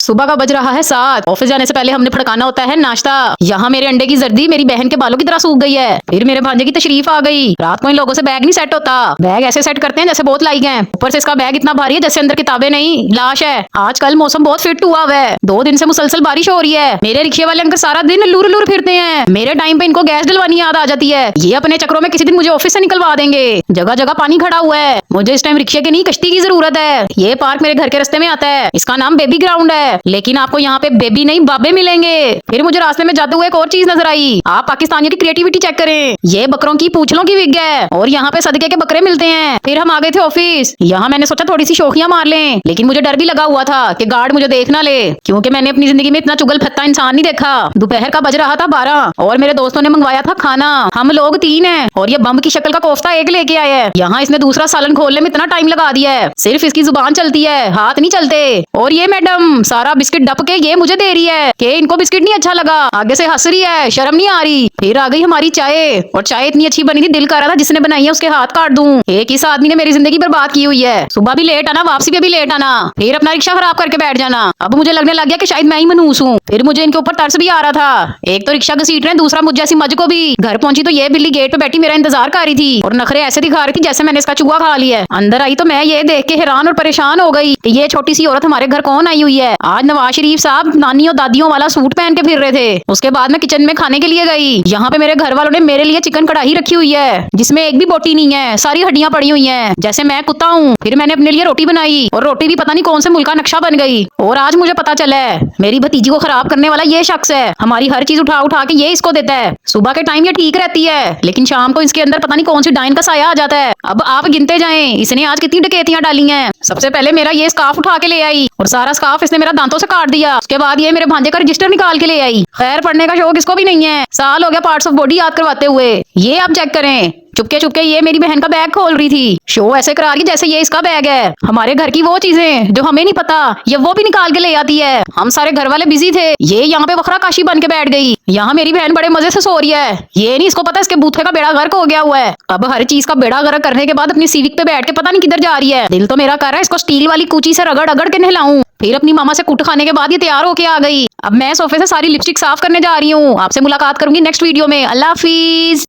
सुबह का बज रहा है 7। ऑफिस जाने से पहले हमने फड़काना होता है नाश्ता। यहाँ मेरे अंडे की जर्दी मेरी बहन के बालों की तरह सूख गई है। फिर मेरे भांजे की तशरीफ आ गई। रात को इन लोगों से बैग नहीं सेट होता। बैग ऐसे सेट करते हैं जैसे बहुत लाइक हैं। ऊपर से इसका बैग इतना भारी है जैसे अंदर किताबें नहीं लाश है। आजकल मौसम बहुत फिट हुआ हुआ है। 2 दिन से मुसलसल बारिश हो रही है। मेरे रिक्शे वाले अंकल सारा दिन लूर लूर फिरते हैं। मेरे टाइम पे इनको गैस डलवानी याद आ जाती है। ये अपने चक्रों में किसी दिन मुझे ऑफिस से निकलवा देंगे। जगह जगह पानी खड़ा हुआ है। मुझे इस टाइम रिक्शे की नहीं कश्ती की जरूरत है। ये पार्क मेरे घर के रास्ते में आता है। इसका नाम बेबी ग्राउंड है, लेकिन आपको यहाँ पे बेबी नहीं बाबे मिलेंगे। फिर मुझे रास्ते में जाते हुए एक और चीज नजर आई। आप पाकिस्तानियों की क्रिएटिविटी चेक करें। ये बकरों की पूंछलों की विग है और यहाँ पे सदके के बकरे मिलते हैं। फिर हम आ गए थे ऑफिस। यहाँ मैंने सोचा थोड़ी सी शोखियां मार लें, लेकिन मुझे डर भी लगा हुआ था कि गार्ड मुझे देख ना ले, क्योंकि मैंने अपनी जिंदगी में इतना चुगल फत्ता इंसान नहीं देखा। दोपहर का बज रहा था 12 और मेरे दोस्तों ने मंगवाया था खाना। हम लोग 3 हैं और ये बम की शक्ल का कोफ्ता एक लेके आए है। यहाँ इसने दूसरा सालन खोलने में इतना टाइम लगा दिया है। सिर्फ इसकी जुबान चलती है, हाथ नहीं चलते। और ये मैडम सारा बिस्किट डप के ये मुझे दे रही है कि इनको बिस्किट नहीं अच्छा लगा। आगे से हंस रही है, शर्म नहीं आ रही। फिर आ गई हमारी चाय और चाय इतनी अच्छी बनी थी दिल कर रहा था जिसने बनाई है उसके हाथ काट दूं। एक इस आदमी ने मेरी जिंदगी बर्बाद की हुई है। सुबह भी लेट आना, वापसी पे भी लेट आना, फिर अपना रिक्शा खराब करके बैठ जाना। अब मुझे लगने लग गया कि शायद मैं ही मनहूस हूँ। फिर मुझे इनके ऊपर तरस भी आ रहा था। एक तो रिक्शा घसीट रहे हैं, दूसरा मुझ जैसी मज को भी। घर पहुंची तो ये बिल्ली गेट पे बैठी मेरा इंतजार कर रही थी और नखरे ऐसे दिखा रही थी जैसे मैंने इसका चूहा खा लिया है। अंदर आई तो मैं ये देख के हैरान और परेशान हो गई। ये छोटी सी औरत हमारे घर कौन आई हुई है। आज नवाज शरीफ साहब नानियों दादियों वाला सूट पहन के फिर रहे थे। उसके बाद मैं किचन में खाने के लिए गई। यहाँ पे मेरे घर वालों ने मेरे लिए चिकन कढ़ाई रखी हुई है जिसमें एक भी बोटी नहीं है, सारी हड्डियां पड़ी हुई हैं जैसे मैं कुत्ता हूँ। फिर मैंने अपने लिए रोटी बनाई और रोटी भी पता नहीं कौन से मुल्क का नक्शा बन गई। और आज मुझे पता चला है मेरी भतीजी को खराब करने वाला ये शख्स है। हमारी हर चीज उठा उठा के ये इसको देता है। सुबह के टाइम ये ठीक रहती है, लेकिन शाम को इसके अंदर पता नहीं कौन सी डाइन का साया आ जाता है। अब आप गिनते जाएं इसने आज कितनी डकैतियां डाली हैं। सबसे पहले मेरा ये स्कार्फ उठा के ले आई और सारा स्कार्फ इसने मेरा दांतों से काट दिया। उसके बाद ये मेरे भांजे का रजिस्टर निकाल के ले आई। खैर पढ़ने का शौक इसको भी नहीं है। साल हो गया पार्ट्स ऑफ बॉडी याद करवाते हुए। ये आप चेक करें, चुपके चुपके ये मेरी बहन का बैग खोल रही थी। शो ऐसे करा रही जैसे ये इसका बैग है। हमारे घर की वो चीजें जो हमें नहीं पता ये वो भी निकाल के ले आती है। हम सारे घर वाले बिजी थे, ये यहाँ पे बखरा काशी बन के बैठ गई। यहाँ मेरी बहन बड़े मजे से सो रही है। ये नहीं इसको पता इसके बूथे का बेड़ा गर्क हो गया हुआ है। अब हर चीज का बेड़ा गर्क करने के बाद अपनी सीविक पे बैठ के पता नहीं किधर जा रही है। दिल तो मेरा कर रहा है इसको स्टील वाली कूची से रगड़ रगड़ के नहलाऊं। फिर अपनी मामा से कुट खाने के बाद ये तैयार होके आ गई। अब मैं सोफे से सारी लिपस्टिक साफ करने जा रही हूँ। आपसे मुलाकात करूंगी नेक्स्ट वीडियो में। अल्लाह हाफिज।